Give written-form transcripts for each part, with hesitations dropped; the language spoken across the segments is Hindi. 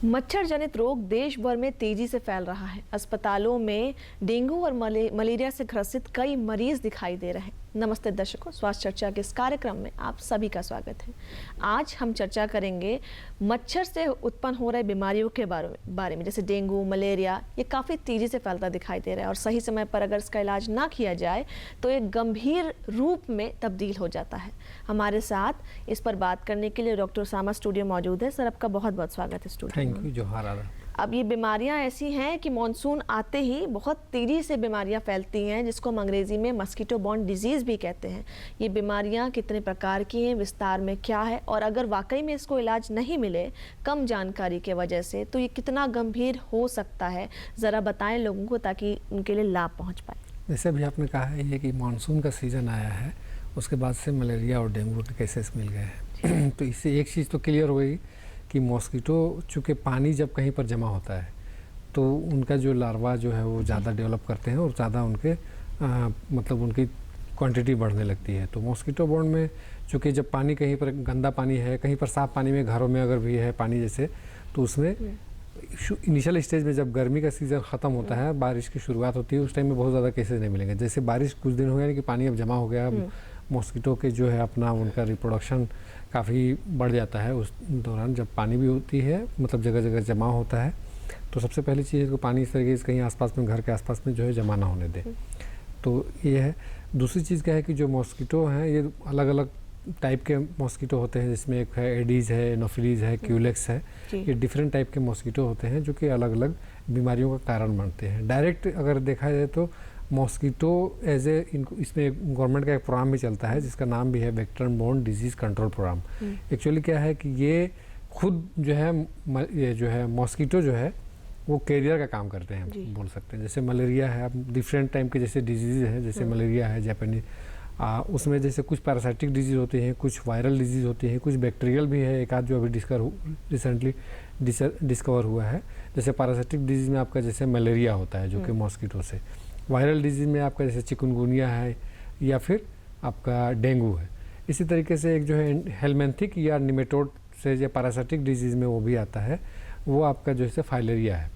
मच्छर जनित रोग देश भर में तेजी से फैल रहा है। अस्पतालों में डेंगू और मलेरिया से ग्रसित कई मरीज दिखाई दे रहे हैं। नमस्ते दर्शकों, स्वास्थ्य चर्चा के इस कार्यक्रम में आप सभी का स्वागत है। आज हम चर्चा करेंगे मच्छर से उत्पन्न हो रहे बीमारियों के बारे में, जैसे डेंगू, मलेरिया। ये काफ़ी तेजी से फैलता दिखाई दे रहा है और सही समय पर अगर इसका इलाज ना किया जाए तो एक गंभीर रूप में तब्दील हो जाता है। हमारे साथ इस पर बात करने के लिए डॉक्टर सामा स्टूडियो मौजूद है। सर, आपका बहुत बहुत स्वागत है स्टूडियो में। थैंक यू जोहार। अब ये बीमारियां ऐसी हैं कि मॉनसून आते ही बहुत तेज़ी से बीमारियां फैलती हैं, जिसको हम अंग्रेज़ी में मस्कीटो बॉर्न डिजीज़ भी कहते हैं। ये बीमारियां कितने प्रकार की हैं, विस्तार में क्या है, और अगर वाकई में इसको इलाज नहीं मिले कम जानकारी के वजह से, तो ये कितना गंभीर हो सकता है, ज़रा बताएं लोगों को ताकि उनके लिए लाभ पहुँच पाए। जैसे अभी आपने कहा है ये कि मानसून का सीज़न आया है, उसके बाद से मलेरिया और डेंगू के केसेस मिल गए हैं। तो इससे एक चीज़ तो क्लियर हो गई कि मॉस्किटो चूँकि पानी जब कहीं पर जमा होता है तो उनका जो लार्वा जो है वो ज़्यादा डेवलप करते हैं और ज़्यादा उनके मतलब उनकी क्वांटिटी बढ़ने लगती है। तो मॉस्किटो बॉर्न में चूँकि जब पानी कहीं पर गंदा पानी है, कहीं पर साफ़ पानी में, घरों में अगर भी है पानी जैसे, तो उसमें इनिशियल स्टेज में जब गर्मी का सीज़न ख़त्म होता है, बारिश की शुरुआत होती है, उस टाइम में बहुत ज़्यादा केसेस नहीं मिलेंगे। जैसे बारिश कुछ दिन हो गया कि पानी अब जमा हो गया, मॉस्किटो के जो है अपना उनका रिप्रोडक्शन काफ़ी बढ़ जाता है। उस दौरान जब पानी भी होती है, मतलब जगह जगह जमा होता है, तो सबसे पहली चीज़ को पानी इस तरीके से कहीं आसपास में, घर के आसपास में जो है जमा ना होने दें। तो ये है। दूसरी चीज़ क्या है कि जो मॉस्किटो हैं ये अलग अलग टाइप के मॉस्किटो होते हैं, जिसमें एक है एडीज़ है, एनोफिलीज़ है, क्यूलेक्स है। ये डिफरेंट टाइप के मॉस्किटो होते हैं जो कि अलग अलग बीमारियों का कारण बनते हैं। डायरेक्ट अगर देखा जाए तो मॉस्किटो एज ए इसमें गवर्नमेंट का एक प्रोग्राम भी चलता है जिसका नाम भी है vector borne disease control programme. Actually क्या है कि ये खुद जो है ये जो है मॉस्किटो जो है वो कैरियर का काम करते हैं, बोल सकते हैं। जैसे मलेरिया है, अब डिफरेंट टाइप के जैसे डिजीज़ है, जैसे मलेरिया है जापानीज, उसमें जैसे कुछ पैरासाइटिक डिजीज़ होती हैं, कुछ वायरल डिजीज़ होती हैं, कुछ बैक्टीरियल भी है, एक आध जो अभी रिसेंटली डिस्कवर हुआ है। जैसे पैरासाइटिक डिजीज़ में आपका जैसे मलेरिया होता है जो कि मॉस्किटो से, वायरल डिजीज़ में आपका जैसे चिकनगुनिया है या फिर आपका डेंगू है। इसी तरीके से एक जो है हेलमेंथिक या निमेटोड से या पैरासाइटिक डिजीज़ में वो भी आता है, वो आपका जो है फाइलेरिया है।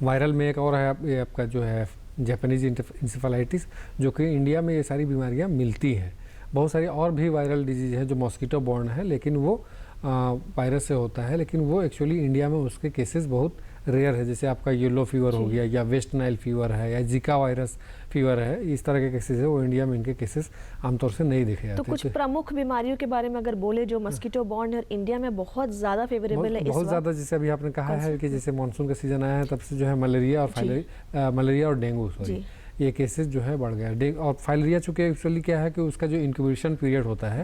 वायरल में एक और है ये आपका जो है जापानीज इंसेफेलाइटिस, जो कि इंडिया में ये सारी बीमारियां मिलती हैं। बहुत सारी और भी वायरल डिजीज़ हैं जो मॉस्किटो बॉर्न है, लेकिन वो वायरस से होता है, लेकिन वो एक्चुअली इंडिया में उसके केसेस बहुत रेयर है। जैसे आपका येलो फीवर हो गया, या वेस्ट नाइल फीवर है, या जिका वायरस फीवर है, इस तरह के केसेस है वो इंडिया में इनके केसेस आमतौर से नहीं देखे जाते। तो कुछ प्रमुख बीमारियों के बारे में अगर बोले जो मस्कीटो बॉर्न है इंडिया में बहुत ज़्यादा फेवरेबल है, बहुत ज़्यादा, जैसे अभी आपने कहा है कि जैसे मानसून का सीजन आया है तब से जो है मलेरिया और डेंगू ये केसेस जो है बढ़ गया। और फाइलेरिया चूँकि एक्चुअली क्या है कि उसका जो इंक्यूबेशन पीरियड होता है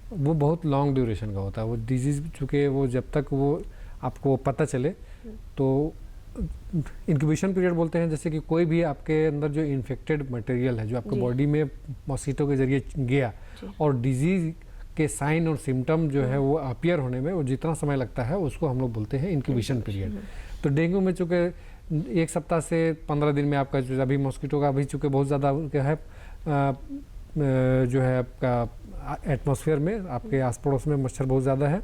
वो बहुत लॉन्ग ड्यूरेशन का होता है। वो डिजीज़ चूँकि वो जब तक वो आपको पता चले, तो इंक्यूबेशन पीरियड बोलते हैं। जैसे कि कोई भी आपके अंदर जो इन्फेक्टेड मटेरियल है जो आपके बॉडी में मॉस्किटो के जरिए गया, और डिजीज़ के साइन और सिम्टम जो है वो अपीयर होने में वो जितना समय लगता है उसको हम लोग बोलते हैं इंक्यूबेशन पीरियड। तो डेंगू में चूँकि 1 सप्ताह से 15 दिन में आपका जो अभी मॉस्किटो का अभी चूँकि बहुत ज़्यादा क्या है जो है आपका एटमॉस्फेयर में आपके आस पड़ोस में मच्छर बहुत ज़्यादा है,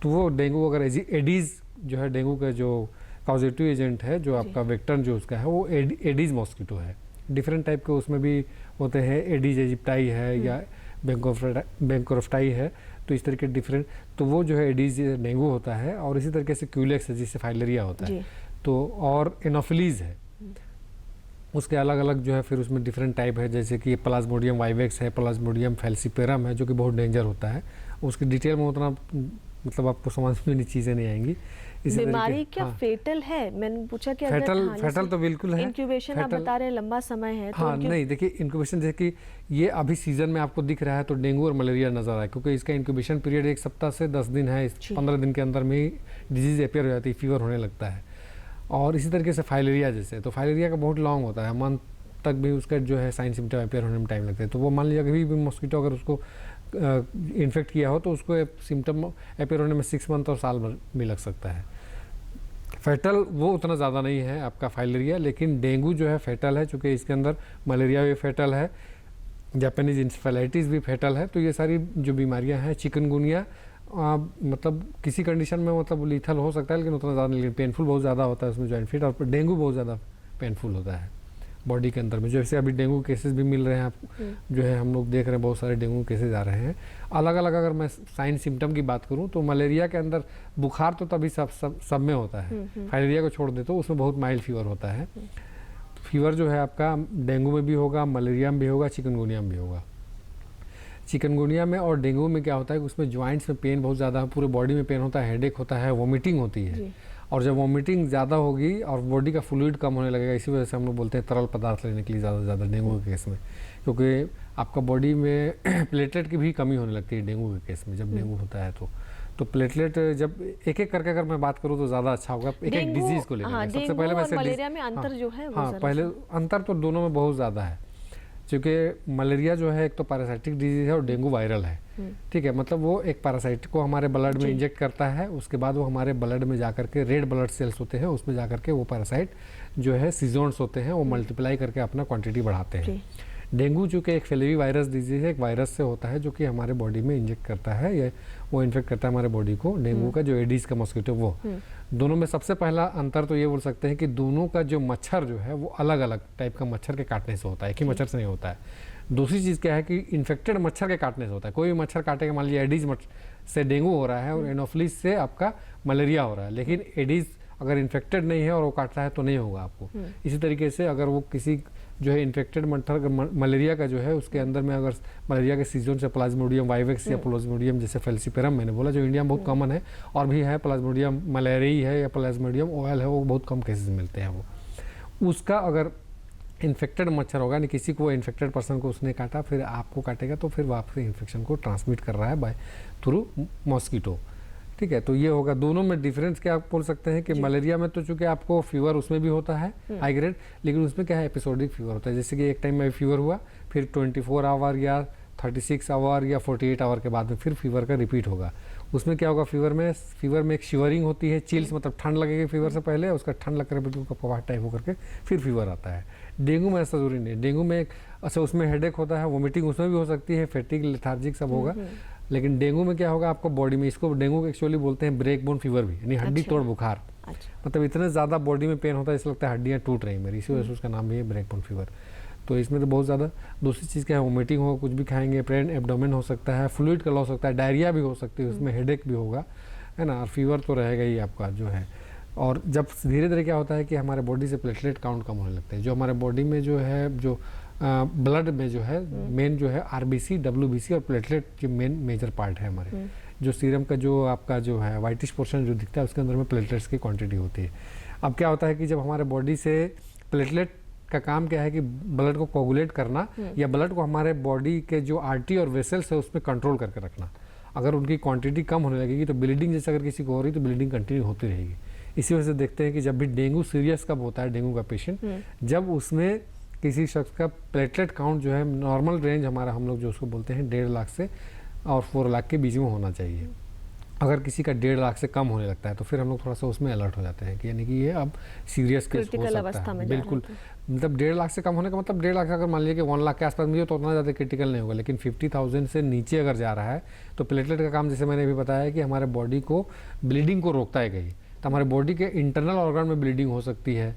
तो वो डेंगू अगर एडीज़ जो है डेंगू का जो कॉजेटिव एजेंट है, जो आपका वेक्टर जो उसका है वो एडीज़ मॉस्किटो है। डिफरेंट टाइप के उसमें भी होते हैं, एडीज इजिप्टाई है या बैंकोरफ्टाई है, तो इस तरह के डिफरेंट, तो वो जो है एडीज डेंगू होता है। और इसी तरीके से क्यूलेक्स है जिससे फाइलेरिया होता है, तो और एनोफिलीज़ है, उसके अलग अलग जो है फिर उसमें डिफरेंट टाइप है। जैसे कि प्लाज्मोडियम वाइवेक्स है, प्लाज्मोडियम फैल्सिपेरम है, जो कि बहुत डेंजर होता है। उसकी डिटेल में उतना मतलब आपको समझ में चीज़ें नहीं आएंगी। बीमारी क्या फेटल है? मैंने पूछा कि फेटल तो बिल्कुल है। इंक्यूबेशन आप बता रहे हैं लंबा समय है, हाँ, तो नहीं देखिए इंक्यूबेशन जैसे कि ये अभी सीजन में आपको दिख रहा है तो डेंगू और मलेरिया नजर आए, क्योंकि इसका इंक्यूबेशन पीरियड 1 सप्ताह से 10 दिन है। 15 दिन के अंदर में ही डिजीज अपीयर हो जाती है, फीवर होने लगता है। और इसी तरीके से फाइलेरिया जैसे, तो फाइलेरिया का बहुत लॉन्ग होता है, मंथ तक भी उसका जो है साइन सिम्टम अपीयर होने में टाइम लगता है। तो वो मान लीजिए कभी भी मॉस्किटो अगर उसको इन्फेक्ट किया हो तो उसको सिम्टम अपीयर होने में 6 मंथ और साल भर भी लग सकता है। फेटल वो उतना ज़्यादा नहीं है आपका फाइलेरिया, लेकिन डेंगू जो है फेटल है, चूँकि इसके अंदर मलेरिया भी फेटल है, जापानीज इंसेफेलाइटिस भी फेटल है। तो ये सारी जो बीमारियां हैं, चिकनगुनिया मतलब किसी कंडीशन में मतलब लीथल हो सकता है, लेकिन उतना ज़्यादा नहीं, पेनफुल बहुत ज़्यादा होता है उसमें जॉइंट फिट, और डेंगू बहुत ज़्यादा पेनफुल होता है बॉडी के अंदर में। जैसे अभी डेंगू केसेस भी मिल रहे हैं आपको, जो है हम लोग देख रहे हैं बहुत सारे डेंगू केसेस आ रहे हैं अलग अलग। अगर मैं साइन सिम्टम की बात करूं तो मलेरिया के अंदर बुखार तो तभी सब में होता है, फाइलेरिया को छोड़ दे तो उसमें बहुत माइल्ड फीवर होता है। फीवर जो है आपका डेंगू में भी होगा, मलेरिया में भी होगा, चिकनगुनिया में भी होगा। चिकनगुनिया में और डेंगू में क्या होता है कि उसमें जॉइंट्स में पेन बहुत ज़्यादा है, पूरे बॉडी में पेन होता है, हेडेक होता है, वॉमिटिंग होती है। और जब वॉमिटिंग ज़्यादा होगी और बॉडी का फ्लूइड कम होने लगेगा, इसी वजह से हम लोग बोलते हैं तरल पदार्थ लेने के लिए ज़्यादा से ज़्यादा डेंगू के केस में, क्योंकि आपका बॉडी में प्लेटलेट की भी कमी होने लगती है डेंगू के केस में जब डेंगू होता है तो प्लेटलेट जब एक एक करके अगर मैं बात करूँ तो ज़्यादा अच्छा होगा एक एक डिजीज़ को लेकर। सबसे पहले मैं मलेरिया में अंतर जो है हाँ, पहले अंतर तो दोनों में बहुत ज़्यादा है, क्योंकि मलेरिया जो है एक तो पैरासाइटिक डिजीज़ है और डेंगू वायरल है। ठीक है, मतलब वो एक पैरासाइट को हमारे ब्लड में इंजेक्ट करता है, उसके बाद वो हमारे ब्लड में जाकर के रेड ब्लड सेल्स होते हैं, उसमें जाकर के वो पैरासाइट जो है सीजोन्स होते हैं, वो मल्टीप्लाई करके अपना क्वांटिटी बढ़ाते हैं। डेंगू चूँकि एक फैलेवी वायरस डिजीज़ है, एक वायरस से होता है जो कि हमारे बॉडी में इंजेक्ट करता है, ये वो इन्फेक्ट करता है हमारे बॉडी को। डेंगू का जो एडीज का मॉस्किटो वो दोनों में सबसे पहला अंतर तो ये बोल सकते हैं कि दोनों का जो मच्छर जो है वो अलग अलग टाइप का मच्छर के काटने से होता है, एक ही मच्छर से नहीं होता है। दूसरी चीज़ क्या है कि इन्फेक्टेड मच्छर के काटने से होता है। कोई भी मच्छर काटेगा, मान लीजिए एडीज से डेंगू हो रहा है और एनोफिलिस से आपका मलेरिया हो रहा है, लेकिन एडीज अगर इन्फेक्टेड नहीं है और वो काट रहा है तो नहीं होगा आपको। इसी तरीके से अगर वो किसी जो है इन्फेक्टेड मच्छर मलेरिया का जो है उसके अंदर में अगर मलेरिया के सीजन से प्लाज्मोडियम वाइवेक्स या प्लाज्मोडियम जैसे फेल्सिपेरम मैंने बोला जो इंडिया में बहुत कॉमन है, और भी है प्लाज्मोडियम मलेरिया है या प्लाज्मोडियम ऑयल है, वो बहुत कम केसेस मिलते हैं। वो उसका अगर इन्फेक्टेड मच्छर होगा, नहीं किसी को इन्फेक्टेड पर्सन को उसने काटा फिर आपको काटेगा तो फिर वापस इन्फेक्शन को ट्रांसमिट कर रहा है बाय थ्रू मॉस्किटो। ठीक है, तो ये होगा। दोनों में डिफरेंस क्या आप बोल सकते हैं कि मलेरिया में तो चूंकि आपको फीवर उसमें भी होता है हाई ग्रेड, लेकिन उसमें क्या है एपिसोडिक फीवर होता है। जैसे कि एक टाइम में फीवर हुआ, फिर 24 आवर या 36 आवर या 48 आवर के बाद में फिर फीवर का रिपीट होगा। उसमें क्या होगा, फीवर में एक शिवरिंग होती है, चिल्स मतलब ठंड लगेगी फीवर से पहले, उसका ठंड लगकर बिल्कुल कपकपाहट टाइप होकर के फिर फीवर आता है। डेंगू में ऐसा जरूरी नहीं है। डेंगू में अच्छा उसमें हेडेक होता है, वोमिटिंग उसमें भी हो सकती है, फैटिग लेथार्जिक सब होगा, लेकिन डेंगू में क्या होगा आपको बॉडी में, इसको डेंगू एक्चुअली बोलते हैं ब्रेक बोन फीवर भी, यानी हड्डी तोड़ बुखार। मतलब इतने ज़्यादा बॉडी में पेन होता है इसलिए लगता है हड्डियाँ टूट रही मेरी, इसी वजह से उसका नाम भी है ब्रेक बोन फीवर। तो इसमें तो बहुत ज़्यादा। दूसरी चीज़ क्या है, वोमिटिंग हो, कुछ भी खाएंगे, पेन एब्डोमेन हो सकता है, फ्लूइड का लॉस हो सकता है, डायरिया भी हो सकती है, उसमें हेडेक भी होगा, है ना, और फीवर तो रहेगा ही आपका जो है। और जब धीरे धीरे क्या होता है कि हमारे बॉडी से प्लेटलेट काउंट कम होने लगते हैं, जो हमारे बॉडी में जो है जो ब्लड में जो है मेन जो है आरबीसी, डब्ल्यूबीसी और प्लेटलेट जो मेन मेजर पार्ट है हमारे जो सीरम का जो आपका जो है वाइटिश पोर्शन जो दिखता है उसके अंदर में प्लेटलेट्स की क्वांटिटी होती है। अब क्या होता है कि जब हमारे बॉडी से प्लेटलेट का काम क्या है कि ब्लड को कोगुलेट करना या ब्लड को हमारे बॉडी के जो आर्टरी और वेसल्स है उसमें कंट्रोल करके रखना। अगर उनकी क्वांटिटी कम होने लगेगी तो ब्लीडिंग जैसे अगर किसी को हो रही तो ब्लीडिंग कंटिन्यू होती रहेगी। इसी वजह से देखते हैं कि जब भी डेंगू सीरियस कब होता है डेंगू का पेशेंट, जब उसमें किसी शख्स का प्लेटलेट काउंट जो है नॉर्मल रेंज हमारा हम लोग जो उसको बोलते हैं 1.5 लाख से और 4 लाख के बीच में होना चाहिए। अगर किसी का 1.5 लाख से कम होने लगता है तो फिर हम लोग थोड़ा सा उसमें अलर्ट हो जाते हैं कि यानी कि ये अब सीरियस केस हो सकता है। बिल्कुल, मतलब 1.5 लाख से कम होने का मतलब 1.5 लाख अगर मान लीजिए कि 1 लाख के आसपास में तो उतना ज़्यादा क्रिटिकल नहीं होगा, लेकिन 50,000 से नीचे अगर जा रहा है तो प्लेटलेट का काम जैसे मैंने भी बताया है कि हमारे बॉडी को ब्लीडिंग को रोकता है कहीं, तो हमारे बॉडी के इंटरनल ऑर्गन में ब्लीडिंग हो सकती है।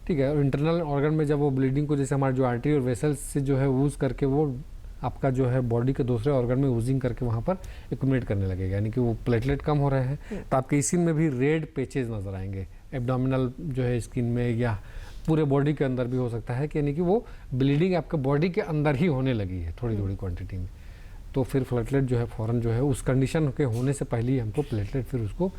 ठीक है, और इंटरनल ऑर्गन में जब वो ब्लीडिंग को जैसे हमारे जो आर्टरी और वेसल्स से जो है यूज़ करके वो आपका जो है बॉडी के दूसरे ऑर्गन में यूजिंग करके वहाँ पर एक्यूमुलेट करने लगेगा, यानी कि वो प्लेटलेट कम हो रहे हैं तो आपके स्किन में भी रेड पैचेज नजर आएंगे, एब्डोमिनल जो है स्किन में या पूरे बॉडी के अंदर भी हो सकता है कि यानी कि वो ब्लीडिंग आपके बॉडी के अंदर ही होने लगी है थोड़ी थोड़ी क्वांटिटी में। तो फिर प्लेटलेट जो है फ़ौरन जो है उस कंडीशन के होने से पहले ही हमको प्लेटलेट फिर उसको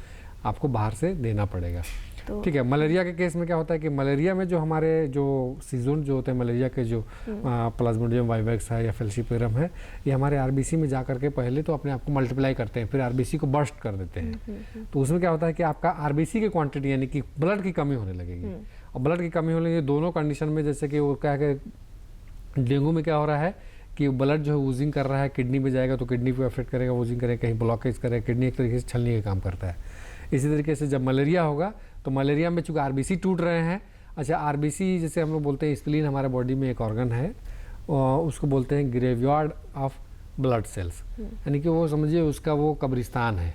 आपको बाहर से देना पड़ेगा। तो ठीक है, मलेरिया के केस में क्या होता है कि मलेरिया में जो हमारे जो सीजन जो होते हैं मलेरिया के जो प्लाज्मोडियम वाइवेक्स है या फेल्सिपेरम है, ये हमारे आरबीसी में जा करके पहले तो अपने आप को मल्टीप्लाई करते हैं, फिर आरबीसी को बर्स्ट कर देते हैं। तो उसमें क्या होता है कि आपका आरबीसी की क्वांटिटी यानी कि ब्लड की कमी होने लगेगी, और ब्लड की कमी होने लगी दोनों कंडीशन में, जैसे कि वो क्या है डेंगू में क्या हो रहा है कि ब्लड जो है वूजिंग कर रहा है, किडनी में जाएगा तो किडनी पे अफेक्ट करेगा, वूजिंग करेगा, कहीं ब्लॉकेज करेगा, किडनी एक तरीके से छलनी का काम करता है। इसी तरीके से जब मलेरिया होगा तो मलेरिया में चूँकि आरबीसी टूट रहे हैं, अच्छा आरबीसी जैसे हम लोग बोलते हैं स्प्लीन हमारे बॉडी में एक ऑर्गन है, उसको बोलते हैं ग्रेवयार्ड ऑफ ब्लड सेल्स, यानी कि वो समझिए उसका वो कब्रिस्तान है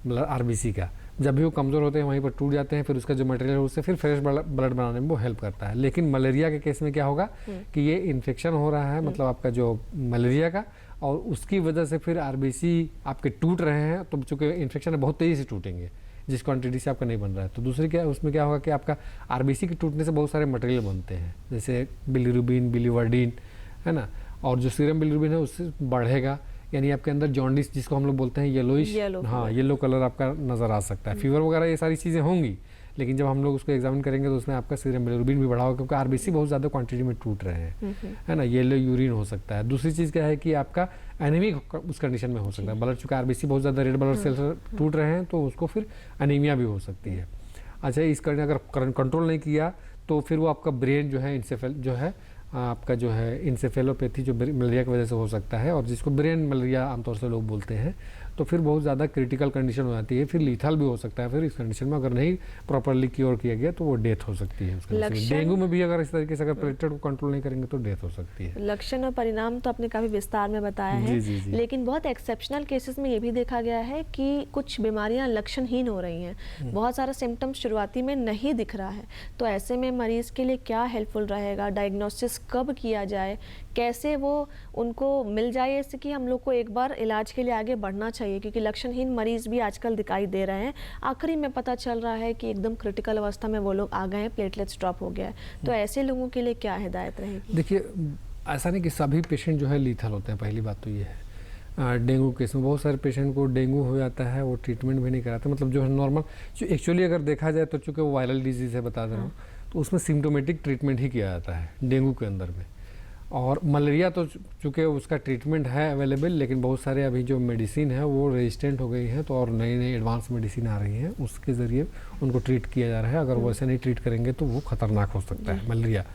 आरबीसी का। जब भी वो कमज़ोर होते हैं वहीं पर टूट जाते हैं, फिर उसका जो मटेरियल है उससे फिर फ्रेश ब्लड बनाने में वो हेल्प करता है। लेकिन मलेरिया के केस में क्या होगा कि ये इन्फेक्शन हो रहा है, मतलब आपका जो मलेरिया का, और उसकी वजह से फिर आरबीसी आपके टूट रहे हैं, तो चूँकि इन्फेक्शन है बहुत तेज़ी से टूटेंगे जिस क्वांटिटी से आपका नहीं बन रहा है। तो दूसरी क्या उसमें क्या होगा कि आपका आरबीसी के टूटने से बहुत सारे मटेरियल बनते हैं, जैसे बिलीरुबिन, बिलीवर्डिन, है ना, और जो सीरम बिलीरुबिन है उससे बढ़ेगा, यानी आपके अंदर जॉन्डिस जिसको हम लोग बोलते हैं येलोइश, हाँ येलो कलर आपका नज़र आ सकता है। फीवर वगैरह ये सारी चीज़ें होंगी, लेकिन जब हम लोग उसको एग्जामिन करेंगे तो उसमें आपका सीरम बिलीरुबिन भी बढ़ा होगा, क्योंकि आरबीसी बहुत ज़्यादा क्वांटिटी में टूट रहे हैं, है ना। येलो यूरिन हो सकता है। दूसरी चीज़ क्या है कि आपका एनीमिक उस कंडीशन में हो सकता है, ब्लड, चूँकि आरबीसी बहुत ज़्यादा रेड ब्लड सेल्स टूट रहे हैं तो उसको फिर एनीमिया भी हो सकती है। अच्छा, इस करने अगर कंट्रोल नहीं किया तो फिर वो आपका ब्रेन जो है आपका जो है इंसेफेलोपैथी जो मलेरिया की वजह से हो सकता है, और जिसको ब्रेन मलेरिया आमतौर से लोग बोलते हैं, तो फिर बहुत ज़्यादा क्रिटिकल कंडीशन हो जाती है, फिर लीथल भी हो सकता है। फिर इस कंडीशन में अगर नहीं प्रॉपरली क्योर किया गया तो वो डेथ हो सकती है। डेंगू में भी अगर इस तरीके से अगर प्लेटलेट को कंट्रोल नहीं करेंगे तो डेथ हो सकती है। लक्षण और परिणाम तो आपने काफ़ी विस्तार में बताया है, लेकिन बहुत एक्सेप्शनल केसेस में ये भी देखा गया है कि कुछ बीमारियां लक्षणहीन हो रही हैं, बहुत सारा सिम्टम्स शुरुआती में नहीं दिख रहा है। तो ऐसे में मरीज़ के लिए क्या हेल्पफुल रहेगा? डायग्नोसिस कब किया जाए, कैसे वो उनको मिल जाए, इससे कि हम लोग को एक बार इलाज के लिए आगे बढ़ना चाहिए, क्योंकि लक्षणहीन मरीज भी आजकल दिखाई दे रहे हैं। आखिरी में पता चल रहा है कि एकदम क्रिटिकल अवस्था में वो लोग आ गए हैं, प्लेटलेट्स ड्रॉप हो गया है। तो ऐसे लोगों के लिए क्या हिदायत रहेगी? देखिए, ऐसा नहीं कि सभी पेशेंट जो है लीथल होते हैं, पहली बात तो ये है। डेंगू केस में बहुत सारे पेशेंट को डेंगू हो जाता है, वो ट्रीटमेंट भी नहीं कराते, मतलब जो है नॉर्मल, जो एक्चुअली अगर देखा जाए तो चूँकि वो वायरल डिजीज़ है, बता दे रहा हूँ, तो उसमें सिम्टोमेटिक ट्रीटमेंट ही किया जाता है डेंगू के अंदर में। और मलेरिया तो चूँकि उसका ट्रीटमेंट है अवेलेबल, लेकिन बहुत सारे अभी जो मेडिसिन है वो रेजिस्टेंट हो गई हैं, तो और नई नई एडवांस मेडिसिन आ रही हैं, उसके ज़रिए उनको ट्रीट किया जा रहा है। अगर वैसे नहीं ट्रीट करेंगे तो वो खतरनाक हो सकता है मलेरिया।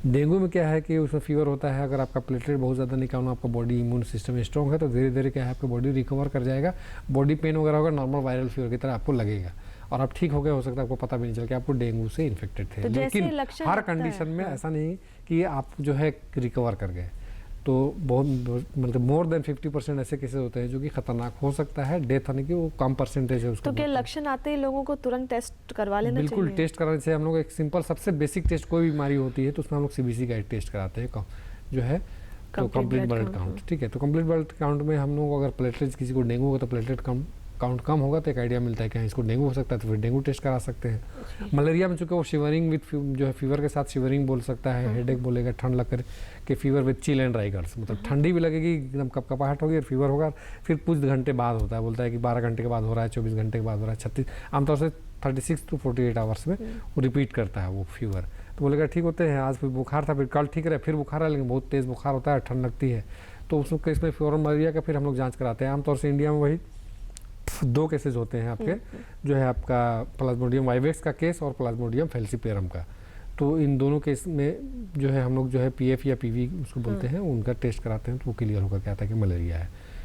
डेंगू में क्या है कि उसमें फीवर होता है, अगर आपका प्लेटलेट बहुत ज़्यादा नहीं कम, आपका बॉडी इम्यून सिस्टम स्ट्रॉन्ग है, तो धीरे धीरे क्या है आपका बॉडी रिकवर कर जाएगा। बॉडी पेन वगैरह होगा, नॉर्मल वायरल फीवर की तरह आपको लगेगा, और आप ठीक हो गए, हो सकता है आपको पता भी नहीं चल कि आपको डेंगू से इन्फेक्टेड थे। तो लेकिन हर कंडीशन में ऐसा नहीं कि आप जो है रिकवर कर गए। तो बहुत मतलब मोर देन 50% ऐसे केसेस होते हैं जो कि खतरनाक हो सकता है, डेथ होने की वो कम परसेंटेज है उसका। तो क्या लक्षण आते ही लोगों को तुरंत टेस्ट करवा लेना चाहिए? बिल्कुल, टेस्ट कराने से हम लोग एक सिंपल सबसे बेसिक टेस्ट, कोई बीमारी होती है तो उसमें हम लोग सीबीसी का एक टेस्ट कराते हैं, जो है तो कंप्लीट ब्लड काउंट। ठीक है, तो कंप्लीट ब्लड काउंट में हम लोग अगर प्लेटलेट्स, किसी को डेंगू होगा तो प्लेटलेट काउंट कम होगा तो एक आइडिया मिलता है कि इसको डेंगू हो सकता है, तो फिर डेंगू टेस्ट करा सकते हैं। मलेरिया में चूँकि वो शिवरिंग विद जो है फीवर के साथ शिवरिंग बोल सकता है, हेडेक बोलेगा, ठंड लग कर के fever with chill and rigors, मतलब ठंडी भी लगेगी, एकदम कपकपाहट होगी और फीवर होगा। फिर कुछ घंटे बाद होता है, बोलता है कि 12 घंटे के बाद हो रहा है, 24 घंटे के बाद हो रहा है, 36, आमतौर से 36 to 48 आवर्स में वो रिपीट करता है वो फीवर। तो बोलेगा ठीक होते हैं, आज फिर बुखार था, फिर कल ठीक रहे, फिर बुखार है, लेकिन बहुत तेज़ बुखार होता है, ठंड लगती है, तो उस केस में फीवर मलेरिया का फिर हम लोग जाँच कराते हैं। आमतौर से इंडिया में वही 2 केसेस होते हैं आपके, जो है आपका प्लाज्मोडियम वाइवेक्स का केस और प्लाज्मोडियम फैल्सिपेरम का। तो इन दोनों केस में जो है हम लोग जो है पीएफ या पीवी उसको बोलते हैं, उनका टेस्ट कराते हैं, तो वो क्लियर होकर के आता है कि मलेरिया है।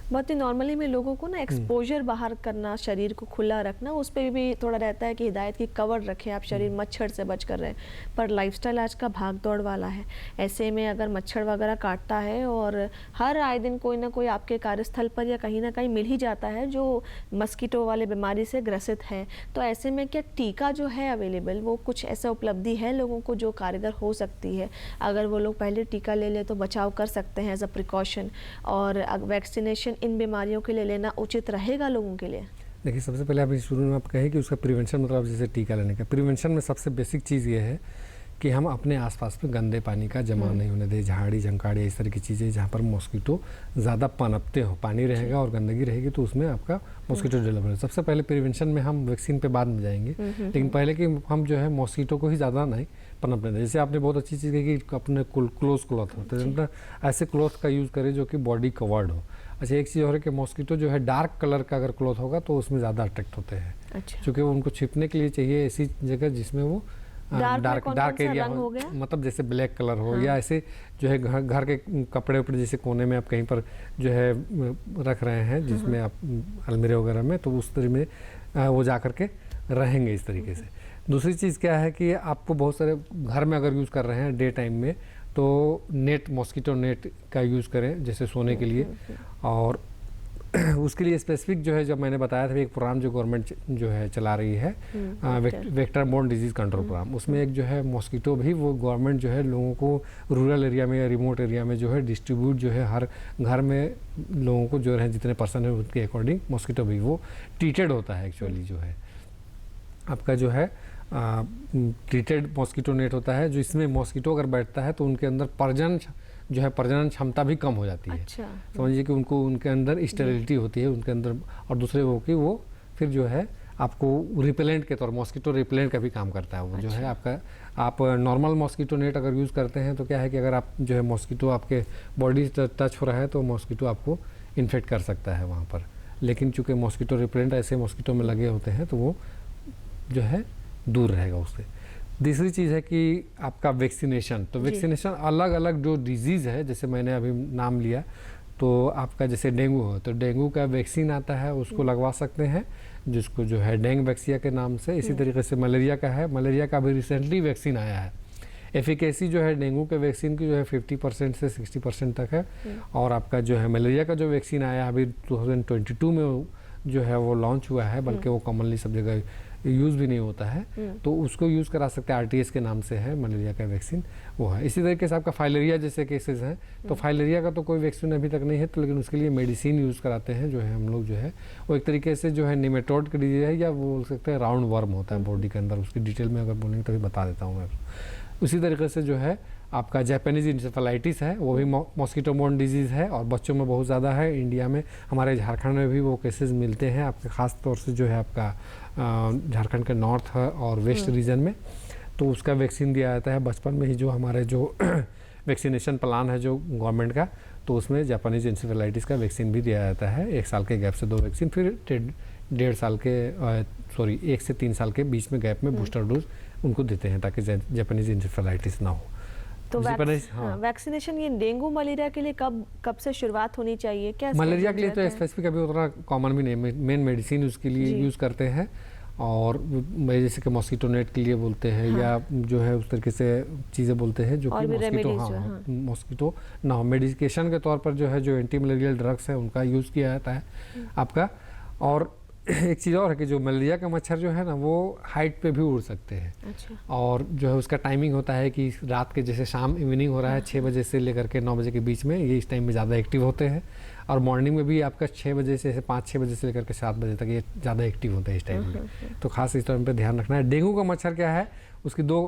बहुत ही नॉर्मली में लोगों को ना एक्सपोजर बाहर करना, शरीर को खुला रखना, उस पर भी थोड़ा रहता है कि हिदायत की कवर रखें आप, शरीर मच्छर से बच कर रहे। पर लाइफस्टाइल आज का भाग दौड़ वाला है, ऐसे में अगर मच्छर वगैरह काटता है और हर आए दिन कोई ना कोई आपके कार्यस्थल पर या कहीं ना कहीं मिल ही जाता है जो मस्कीटो वाले बीमारी से ग्रसित है, तो ऐसे में क्या टीका जो है अवेलेबल, वो कुछ ऐसा उपलब्धि है लोगों को जो कारगर हो सकती है? अगर वो लोग पहले टीका ले ले तो बचाव कर सकते हैं एज अ प्रिकॉशन, और वैक्सीनेशन इन बीमारियों के लिए लेना उचित रहेगा लोगों के लिए? देखिए, सबसे पहले आप शुरू में आप कहें कि उसका प्रिवेंशन, मतलब जैसे टीका लेने का प्रिवेंशन में सबसे बेसिक चीज़ ये है कि हम अपने आसपास में गंदे पानी का जमा नहीं होने दें, झाड़ी झंकाड़ी इस तरह की चीज़ें जहाँ पर मॉस्किटो ज़्यादा पनपते हो, पानी रहेगा और गंदगी रहेगी तो उसमें आपका मॉस्किटो डेवलप है। सबसे पहले प्रिवेंशन में हम वैक्सीन पे बाद में जाएंगे, लेकिन पहले कि हम जो है मॉस्किटो को ही ज़्यादा नहीं पनपने दें। जैसे आपने बहुत अच्छी चीज़ कही कि अपने क्लोज क्लॉथ होते हैं, ऐसे क्लॉथ का यूज़ करें जो कि बॉडी कवर्ड हो। अच्छा, एक चीज़ और है कि मॉस्किटो जो है डार्क कलर का अगर क्लॉथ होगा तो उसमें ज़्यादा अट्रैक्ट होते हैं। अच्छा, क्योंकि वो उनको छिपने के लिए चाहिए ऐसी जगह जिसमें वो डार्क एरिया हो, मतलब जैसे ब्लैक कलर हो, या ऐसे जो है घर के कपड़े उपड़े जैसे कोने में आप कहीं पर जो है रख रहे हैं, जिसमें आप अलमीरे वगैरह में, तो उस तरह में वो जा करके रहेंगे इस तरीके से। दूसरी चीज़ क्या है कि आपको बहुत सारे घर में अगर यूज़ कर रहे हैं डे टाइम में, तो नेट, मॉस्किटो नेट का यूज़ करें जैसे सोने के लिए। और उसके लिए स्पेसिफिक जो है, जब मैंने बताया था एक प्रोग्राम जो गवर्नमेंट जो है चला रही है, vector borne disease control programme, उसमें एक जो है मॉस्किटो भी वो गवर्नमेंट जो है लोगों को रूरल एरिया में या रिमोट एरिया में जो है डिस्ट्रीब्यूट जो है हर घर में लोगों को जो है जितने पर्सन है उसके अकॉर्डिंग मॉस्किटो भी वो ट्रीटेड होता है। एक्चुअली जो है आपका जो है ट्रीटेड मॉस्किटो नेट होता है, जो इसमें मॉस्किटो अगर बैठता है तो उनके अंदर प्रजनन क्षमता भी कम हो जाती है। अच्छा। समझिए कि उनके अंदर स्टेरिलिटी होती है उनके अंदर, और दूसरे वो कि वो फिर जो है आपको रिपेलेंट के तौर, मॉस्किटो रिपेलेंट का भी काम करता है वो। जो है आपका, आप नॉर्मल मॉस्किटो नेट अगर यूज़ करते हैं तो क्या है कि अगर आप जो है मॉस्किटो आपके बॉडी टच हो रहा है तो मॉस्किटो आपको इन्फेक्ट कर सकता है वहाँ पर। लेकिन चूँकि मॉस्किटो रिपेलेंट ऐसे मॉस्किटो में लगे होते हैं तो वो जो है दूर रहेगा उससे। दूसरी चीज़ है कि आपका वैक्सीनेशन। तो वैक्सीनेशन अलग अलग जो डिजीज़ है, जैसे मैंने अभी नाम लिया, तो आपका जैसे डेंगू हो तो डेंगू का वैक्सीन आता है, उसको लगवा सकते हैं, जिसको जो है डेंग वैक्सिया के नाम से। इसी तरीके से मलेरिया का है, मलेरिया का भी रिसेंटली वैक्सीन आया है। एफिकेसी जो है डेंगू के वैक्सीन की जो है 50% से 60% तक है। और आपका जो है मलेरिया का जो वैक्सीन आया अभी 2022 में जो है वो लॉन्च हुआ है, बल्कि वो कॉमनली सब जगह यूज़ भी नहीं होता है, तो उसको यूज़ करा सकते हैं। आरटीएस के नाम से है मलेरिया का वैक्सीन, वो है। इसी तरीके से आपका फाइलेरिया जैसे केसेस हैं, तो फाइलेरिया का तो कोई वैक्सीन अभी तक नहीं है, तो लेकिन उसके लिए मेडिसिन यूज़ कराते हैं जो है हम लोग। जो है वो एक तरीके से जो है निमेटोड की डिजीज है, या वो बोल सकते हैं राउंड वर्म होता है बॉडी के अंदर। उसकी डिटेल में अगर बोलेंगे तभी बता देता हूँ मैं। उसी तरीके से जो है आपका जापानीज इंसेफेलाइटिस है, वो भी मॉस्किटो बोर्न डिजीज़ है और बच्चों में बहुत ज़्यादा है। इंडिया में, हमारे झारखंड में भी वो केसेस मिलते हैं आपके, ख़ास तौर से जो है आपका झारखंड के नॉर्थ और वेस्ट रीजन में। तो उसका वैक्सीन दिया जाता है बचपन में ही। जो हमारे जो वैक्सीनेशन प्लान है जो गवर्नमेंट का, तो उसमें जापानीज इंसेफेलाइटिस का वैक्सीन भी दिया जाता है। 1 साल के गैप से 2 वैक्सीन, फिर 1.5 साल के 1 से 3 साल के बीच में गैप में बूस्टर डोज उनको देते हैं, ताकि जापानीज इंसेफेलाइटिस ना हो। तो वैक्सीनेशन ये डेंगू मलेरिया के लिए कब से शुरुआत होनी चाहिए? क्या मलेरिया के लिए तो स्पेसिफिक अभी उतना कॉमन भी नहीं, मेन मेडिसिन उसके लिए यूज़ करते हैं। और जैसे कि मॉस्किटो नेट के लिए बोलते हैं, या जो है उस तरीके से चीज़ें बोलते हैं जो कि मॉस्किटो मॉस्किटो ना मेडिकेशन के तौर पर जो है, जो एंटी मलेरियल ड्रग्स है उनका यूज़ किया जाता है आपका। और एक चीज़ और है कि जो मलेरिया का मच्छर जो है ना, वो हाइट पे भी उड़ सकते हैं। अच्छा। और जो है उसका टाइमिंग होता है कि रात के, जैसे शाम इवनिंग हो रहा है 6 बजे से लेकर के 9 बजे के बीच में, ये इस टाइम में ज़्यादा एक्टिव होते हैं। और मॉर्निंग में भी आपका 6 बजे से 5-6 बजे से लेकर के 7 बजे तक ये ज़्यादा एक्टिव होते हैं इस टाइम में। तो खास इस टाइम पर ध्यान रखना है। डेंगू का मच्छर क्या है, उसकी दो,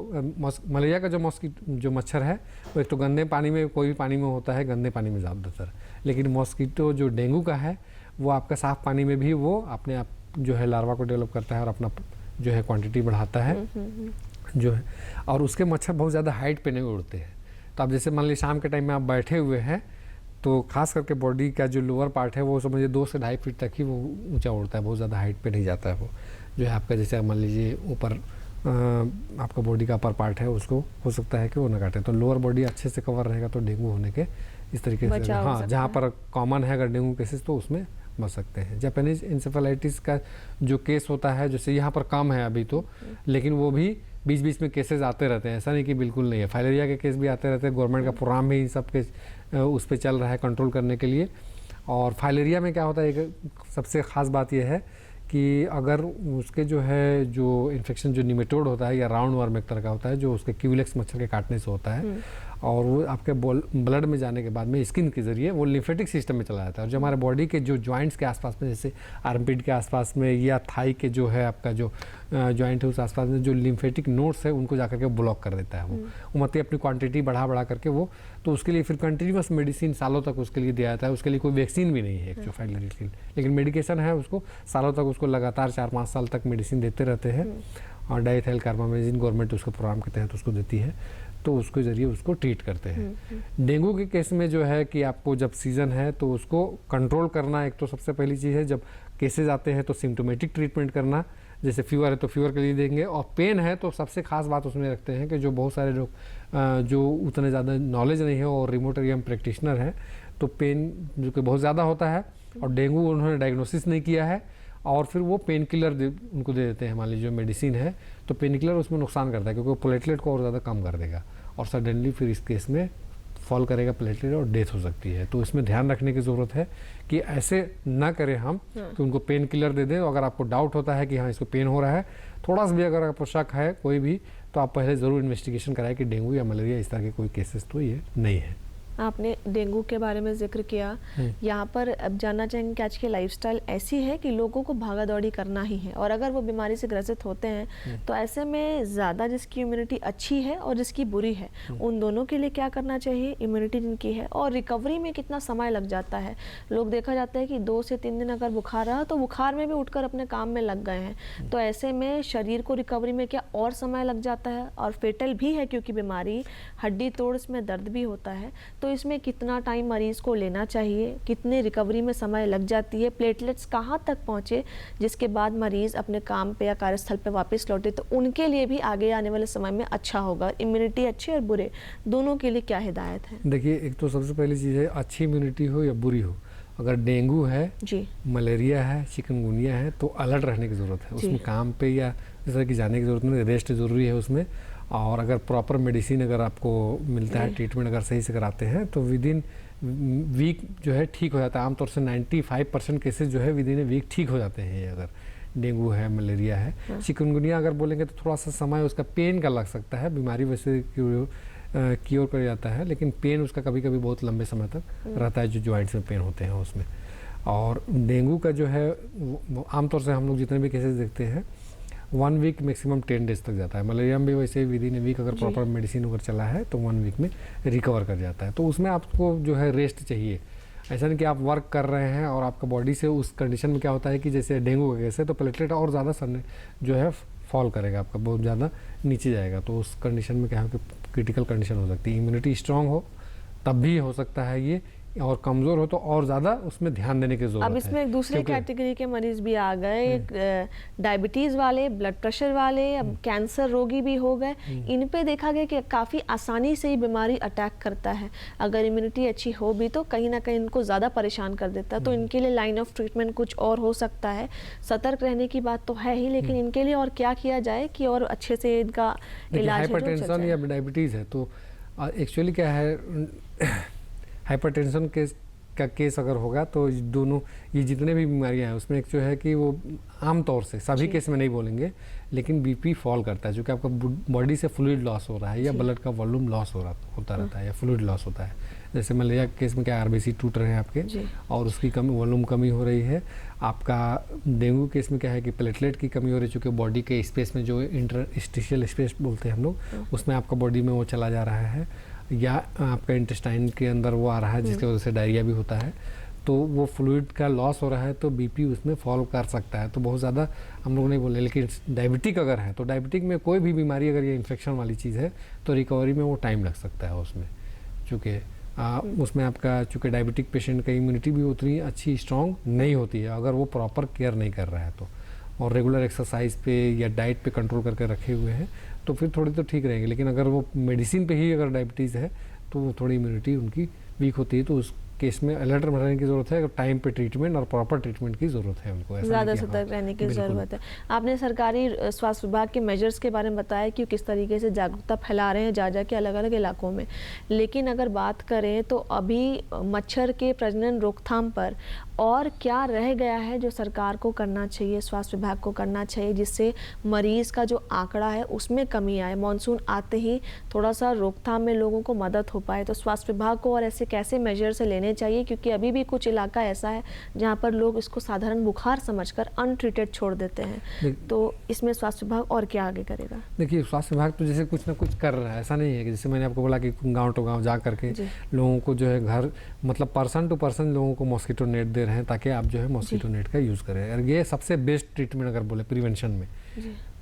मलेरिया का जो मच्छर है वो एक तो गंदे पानी में, कोई भी पानी में होता है, गंदे पानी में ज़्यादातर। लेकिन मॉस्किटो जो डेंगू का है वो आपका साफ़ पानी में भी वो अपने आप जो है लार्वा को डेवलप करता है और अपना जो है क्वांटिटी बढ़ाता है जो है। और उसके मच्छर बहुत ज़्यादा हाइट पे नहीं उड़ते हैं। तो आप जैसे मान लीजिए शाम के टाइम में आप बैठे हुए हैं, तो खास करके बॉडी का जो लोअर पार्ट है वो समझिए 2 से 2.5 फीट तक ही वो ऊंचा उड़ता है, बहुत ज़्यादा हाइट पे नहीं जाता है वो। जो है आपका जैसे मान लीजिए ऊपर आपका बॉडी का अपर पार्ट है, उसको हो सकता है कि वो न काटे। तो लोअर बॉडी अच्छे से कवर रहेगा तो डेंगू होने के इस तरीके से, हाँ, जहाँ पर कॉमन है अगर डेंगू केसेस तो उसमें बच सकते हैं। जापानीज इंसेफेलाइटिस का जो केस होता है, जैसे यहाँ पर कम है अभी तो, लेकिन वो भी बीच बीच में केसेस आते रहते हैं, ऐसा नहीं कि बिल्कुल नहीं है। फाइलेरिया के केस भी आते रहते हैं, गवर्नमेंट का प्रोग्राम भी इन सब के उस पर चल रहा है कंट्रोल करने के लिए। और फाइलेरिया में क्या होता है, एक सबसे ख़ास बात यह है कि अगर उसके जो है जो इन्फेक्शन जो निमेटोड होता है या राउंड वर्म एक तरह का होता है, जो उसके क्यूलेक्स मच्छर के काटने से होता है, और वो आपके ब्लड में जाने के बाद में स्किन के ज़रिए वो लिम्फेटिक सिस्टम में चला जाता है। और जो हमारे बॉडी के जो जॉइंट्स के आसपास में, जैसे आर्मपिट के आसपास में या थाई के जो है आपका जो जॉइंट है उस आसपास में जो लिम्फेटिक नोड्स है उनको जाकर के ब्लॉक कर देता है वो मतलब अपनी क्वांटिटी बढ़ा करके वो। तो उसके लिए फिर कंटिन्यूस मेडिसिन सालों तक उसके लिए दिया जाता है। उसके लिए कोई वैक्सीन भी नहीं है जो फाइलेरिया के लिए, लेकिन मेडिकेशन है, उसको सालों तक उसको लगातार 4-5 साल तक मेडिसिन देते रहते हैं। और डाइथाइल कार्बामेजिन गवर्नमेंट उसके प्रोग्राम के तहत उसको देती है, तो उसके ज़रिए उसको ट्रीट करते हैं। डेंगू के केस में जो है कि आपको जब सीज़न है तो उसको कंट्रोल करना एक तो सबसे पहली चीज़ है। जब केसेस आते हैं तो सिम्टोमेटिक ट्रीटमेंट करना, जैसे फीवर है तो फीवर के लिए देंगे, और पेन है तो सबसे खास बात उसमें रखते हैं कि जो बहुत सारे लोग जो उतने ज़्यादा नॉलेज नहीं है और रिमोट एरिया में प्रैक्टिशनर हैं, तो पेन जो कि बहुत ज़्यादा होता है और डेंगू उन्होंने डायग्नोसिस नहीं किया है, और फिर वो पेन किलर उनको दे देते हैं। मान लीजिए जो मेडिसिन है तो पेन किलर उसमें नुकसान करता है, क्योंकि वो प्लेटलेट को और ज़्यादा कम कर देगा और सडनली फिर इस केस में फॉल करेगा प्लेटलेट और डेथ हो सकती है। तो इसमें ध्यान रखने की ज़रूरत है कि ऐसे ना करें हम कि उनको पेन किलर दे दें। अगर आपको डाउट होता है कि हाँ इसको पेन हो रहा है, थोड़ा सा भी अगर आपको शक है कोई भी, तो आप पहले ज़रूर इन्वेस्टिगेशन कराएं कि डेंगू या मलेरिया इस तरह के कोई केसेस तो ये नहीं है। आपने डेंगू के बारे में जिक्र किया, यहाँ पर अब जानना चाहेंगे कि आज की लाइफस्टाइल ऐसी है कि लोगों को भागा दौड़ी करना ही है, और अगर वो बीमारी से ग्रसित होते हैं तो ऐसे में ज़्यादा जिसकी इम्यूनिटी अच्छी है और जिसकी बुरी है, उन दोनों के लिए क्या करना चाहिए? इम्यूनिटी जिनकी है, और रिकवरी में कितना समय लग जाता है? लोग देखा जाता है कि 2 से 3 दिन अगर बुखार रहा तो बुखार में भी उठकर अपने काम में लग गए हैं। तो ऐसे में शरीर को रिकवरी में क्या और समय लग जाता है? और फेटल भी है क्योंकि बीमारी हड्डी तोड़, इसमें दर्द भी होता है। तो इसमें कितना टाइम मरीज को लेना चाहिए? कितने रिकवरी में समय लग जाती है? प्लेटलेट्स कहाँ तक पहुँचे जिसके बाद मरीज अपने काम पे या कार्यस्थल पे वापस लौटे तो उनके लिए भी आगे आने वाले समय में अच्छा होगा? इम्यूनिटी अच्छे और बुरे दोनों के लिए क्या हिदायत है? देखिए, एक तो सबसे पहली चीज़ है, अच्छी इम्यूनिटी हो या बुरी हो, अगर डेंगू है जी, मलेरिया है, चिकनगुनिया है, तो अलर्ट रहने की ज़रूरत है। उसमें काम पे या इस तरह की जाने की ज़रूरत नहीं, रेस्ट ज़रूरी है उसमें। और अगर प्रॉपर मेडिसिन अगर आपको मिलता है, ट्रीटमेंट अगर सही से कराते हैं तो विद इन वीक जो है ठीक हो जाता है। आमतौर से 95% केसेस जो है विद इन ए वीक ठीक हो जाते हैं। ये अगर डेंगू है, मलेरिया है। चिकनगुनिया अगर बोलेंगे तो थोड़ा सा समय उसका पेन का लग सकता है। बीमारी वैसे क्योर कर जाता है, लेकिन पेन उसका कभी कभी बहुत लंबे समय तक रहता है, जो जॉइंट्स में पेन होते हैं उसमें। और डेंगू का जो है आमतौर से हम लोग जितने भी केसेस देखते हैं 1 वीक मैक्सिमम 10 डेज तक जाता है। मलेरिया में भी वैसे विद इन ए वीक अगर प्रॉपर मेडिसिन अगर चला है तो 1 वीक में रिकवर कर जाता है। तो उसमें आपको जो है रेस्ट चाहिए। ऐसा नहीं कि आप वर्क कर रहे हैं और आपका बॉडी से उस कंडीशन में क्या होता है कि जैसे डेंगू का केस है तो प्लेटलेट और ज़्यादा सर जो है फॉल करेगा, आपका बहुत ज़्यादा नीचे जाएगा। तो उस कंडीशन में क्या हो कि क्रिटिकल कंडीशन हो सकती है। इम्यूनिटी स्ट्रांग हो तब भी हो सकता है ये, और कमज़ोर हो तो और ज़्यादा उसमें ध्यान देने की ज़रूरत है। अब इसमें एक दूसरे कैटेगरी के मरीज भी आ गए, एक डायबिटीज़ वाले, ब्लड प्रेशर वाले, अब कैंसर रोगी भी हो गए। इन पे देखा गया कि काफ़ी आसानी से ही बीमारी अटैक करता है। अगर इम्यूनिटी अच्छी हो भी तो कहीं ना कहीं इनको ज़्यादा परेशान कर देता है। तो इनके लिए लाइन ऑफ ट्रीटमेंट कुछ और हो सकता है। सतर्क रहने की बात तो है ही, लेकिन इनके लिए और क्या किया जाए कि और अच्छे से इनका इलाज हाइपरटेंशन या डायबिटीज़ है तो एक्चुअली क्या है, हाइपरटेंशन का केस अगर होगा तो दोनों ये जितने भी बीमारियां हैं उसमें एक जो है कि वो आम तौर से सभी केस में नहीं बोलेंगे, लेकिन बीपी फॉल करता है, जो कि आपका बॉडी से फ्लूइड लॉस हो रहा है या ब्लड का वॉल्यूम लॉस होता रहता है या फ्लूइड लॉस होता है। जैसे मलेरिया केस में क्या आरबीसी टूट रहे हैं आपके और उसकी वॉल्यूम कमी हो रही है। आपका डेंगू केस में क्या है कि प्लेटलेट की कमी हो रही है, चूँकि बॉडी के स्पेस में जो इंटरस्टिशियल स्पेस बोलते हैं हम लोग, उसमें आपका बॉडी में वो चला जा रहा है, या आपका इंटेस्टाइन के अंदर वो आ रहा है जिसकी वजह से डायरिया भी होता है। तो वो फ्लूइड का लॉस हो रहा है तो बीपी उसमें फॉल कर सकता है। तो बहुत ज़्यादा हम लोग नहीं बोले, लेकिन डायबिटिक अगर है तो डायबिटिक में कोई भी बीमारी अगर ये इन्फेक्शन वाली चीज़ है तो रिकवरी में वो टाइम लग सकता है उसमें, चूँकि उसमें आपका चूँकि डायबिटिक पेशेंट का इम्यूनिटी भी उतनी अच्छी स्ट्रॉन्ग नहीं होती है अगर वो प्रॉपर केयर नहीं कर रहा है तो, और रेगुलर एक्सरसाइज पे या डाइट पे कंट्रोल करके रखे हुए हैं तो फिर थोड़ी तो ठीक रहेंगे। लेकिन अगर वो मेडिसिन पे ही अगर डायबिटीज़ है तो थोड़ी इम्यूनिटी उनकी वीक होती है, तो उस केस में अलर्ट रहने की ज़रूरत है, टाइम पे ट्रीटमेंट और प्रॉपर ट्रीटमेंट की ज़रूरत है उनको, ज़्यादा सतर्क रहने की ज़रूरत है। आपने सरकारी स्वास्थ्य विभाग के मेजर्स के बारे में बताया कि किस तरीके से जागरूकता फैला रहे हैं जा के अलग अलग इलाकों में, लेकिन अगर बात करें तो अभी मच्छर के प्रजनन रोकथाम पर और क्या रह गया है जो सरकार को करना चाहिए, स्वास्थ्य विभाग को करना चाहिए, जिससे मरीज़ का जो आंकड़ा है उसमें कमी आए, मानसून आते ही थोड़ा सा रोकथाम में लोगों को मदद हो पाए? तो स्वास्थ्य विभाग को और ऐसे कैसे मेजर से लेने चाहिए, क्योंकि अभी भी कुछ इलाका ऐसा है जहाँ पर लोग इसको साधारण बुखार समझकर अनट्रीटेड छोड़ देते हैं। तो इसमें स्वास्थ्य विभाग और क्या आगे करेगा? देखिए, स्वास्थ्य विभाग तो जैसे कुछ ना कुछ कर रहा है, ऐसा नहीं है कि जैसे मैंने आपको बोला कि गाँव टू गाँव जा करके लोगों को जो है घर मतलब पर्सन टू पर्सन लोगों को मॉस्किटो नेट दे रहे हैं ताकि आप जो है मॉस्किटो नेट का यूज़ करें। और ये सबसे बेस्ट ट्रीटमेंट अगर बोले प्रिवेंशन में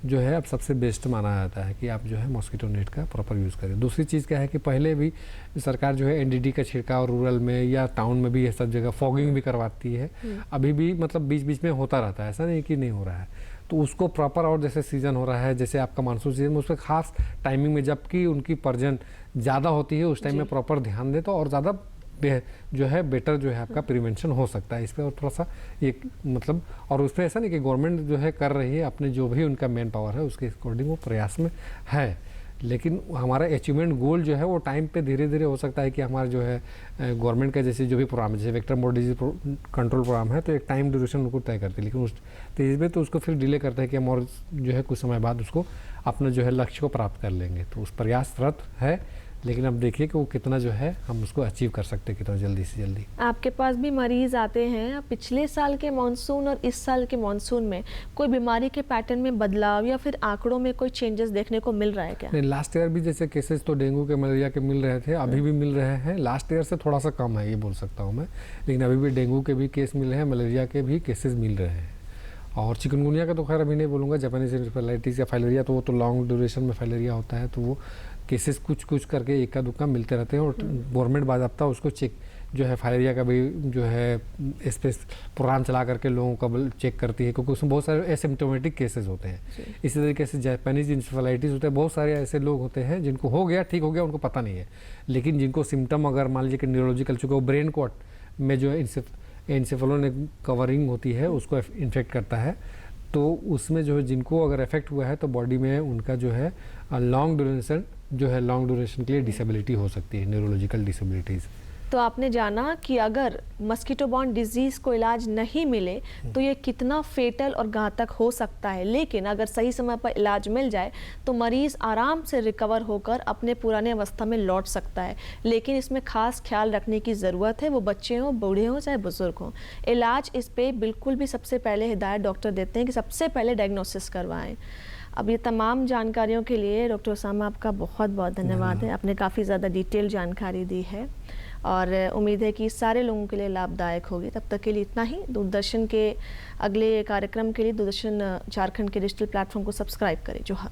जो है अब सबसे बेस्ट माना जाता है कि आप जो है मॉस्किटो नेट का प्रॉपर यूज़ करें। दूसरी चीज़ क्या है कि पहले भी सरकार जो है एनडीडी का छिड़काव रूरल में या टाउन में भी ये सब जगह फॉगिंग भी करवाती है, अभी भी मतलब बीच बीच में होता रहता है, ऐसा नहीं कि नहीं हो रहा है। तो उसको प्रॉपर, और जैसे सीज़न हो रहा है जैसे आपका मानसून सीजन में, उस पर खास टाइमिंग में जबकि उनकी पर्जन ज़्यादा होती है उस टाइम में प्रॉपर ध्यान दे तो और ज़्यादा जो है बेटर जो है आपका प्रिवेंशन हो सकता है। इस पर और थोड़ा सा ये मतलब, और उस पर ऐसा नहीं कि गवर्नमेंट जो है कर रही है अपने जो भी उनका मैन पावर है उसके अकॉर्डिंग वो प्रयास में है। लेकिन हमारा अचीवमेंट गोल जो है वो टाइम पे धीरे धीरे हो सकता है कि हमारा जो है गवर्नमेंट का जैसे जो भी प्रोग्राम है, जैसे vector mode disease control programme है, तो एक टाइम ड्यूरेशन उनको तय करते हैं, लेकिन उस तेजी में तो उसको फिर डिले करते हैं कि हम और जो है कुछ समय बाद उसको अपना जो है लक्ष्य को प्राप्त कर लेंगे। तो उस प्रयासरत है, लेकिन अब देखिए कि वो कितना जो है हम उसको अचीव कर सकते हैं कितना जल्दी से जल्दी। आपके पास भी मरीज आते हैं, पिछले साल के मानसून और इस साल के मानसून में कोई बीमारी के पैटर्न में बदलाव या फिर आंकड़ों में कोई चेंजेस देखने को मिल रहा है क्या? नहीं, लास्ट ईयर भी जैसे केसेस तो डेंगू के मलेरिया के मिल रहे थे, अभी भी मिल रहे हैं। लास्ट ईयर से थोड़ा सा कम है ये बोल सकता हूँ मैं, लेकिन अभी भी डेंगू के भी केस मिल रहे हैं, मलेरिया के भी केसेस मिल रहे हैं। और चिकनगुनिया का तो खैर अभी नहीं बोलूँगा, जापानीज इंसेफेलाइटिस या फाइलेरिया तो वो तो लॉन्ग ड्यूरेशन में फाइलेरिया होता है, तो वो केसेस कुछ करके इक्का दुक्का मिलते रहते हैं और गवर्नमेंट बाज़ाब्ता उसको चेक जो है फाइलेरिया का भी जो है स्पेस प्रोग्राम चला करके लोगों का चेक करती है, क्योंकि उसमें बहुत सारे एसिम्प्टोमेटिक केसेस होते हैं। इसी तरीके से जापानीज इंसेफेलाइटिस होते हैं, बहुत सारे ऐसे लोग होते हैं जिनको हो गया, ठीक हो गया, उनको पता नहीं है, लेकिन जिनको सिम्टम अगर मान लीजिए कि न्यूरोलॉजिकल चूँकि वो ब्रेन कोट में जो है इंसेफेलोन कवरिंग होती है उसको इन्फेक्ट करता है, तो उसमें जो है जिनको अगर इफेक्ट हुआ है तो बॉडी में उनका जो है लॉन्ग ड्यूरेशन के लिए डिसेबिलिटी हो सकती है, न्यूरोलॉजिकल डिसेबिलिटीज़। तो आपने जाना कि अगर मस्कीटो बॉर्न डिजीज़ को इलाज नहीं मिले तो ये कितना फेटल और घातक हो सकता है, लेकिन अगर सही समय पर इलाज मिल जाए तो मरीज़ आराम से रिकवर होकर अपने पुराने अवस्था में लौट सकता है। लेकिन इसमें खास ख्याल रखने की ज़रूरत है, वो बच्चे हों, बूढ़े हों, चाहे बुज़ुर्ग हों। इलाज इस पर बिल्कुल भी सबसे पहले हिदायत डॉक्टर देते हैं कि सबसे पहले डायग्नोसिस करवाएँ। अब ये तमाम जानकारियों के लिए डॉक्टर उसामा आपका बहुत बहुत धन्यवाद है, आपने काफ़ी ज़्यादा डिटेल जानकारी दी है और उम्मीद है कि सारे लोगों के लिए लाभदायक होगी। तब तक के लिए इतना ही। दूरदर्शन के अगले कार्यक्रम के लिए दूरदर्शन झारखंड के डिजिटल प्लेटफॉर्म को सब्सक्राइब करें। जोहार।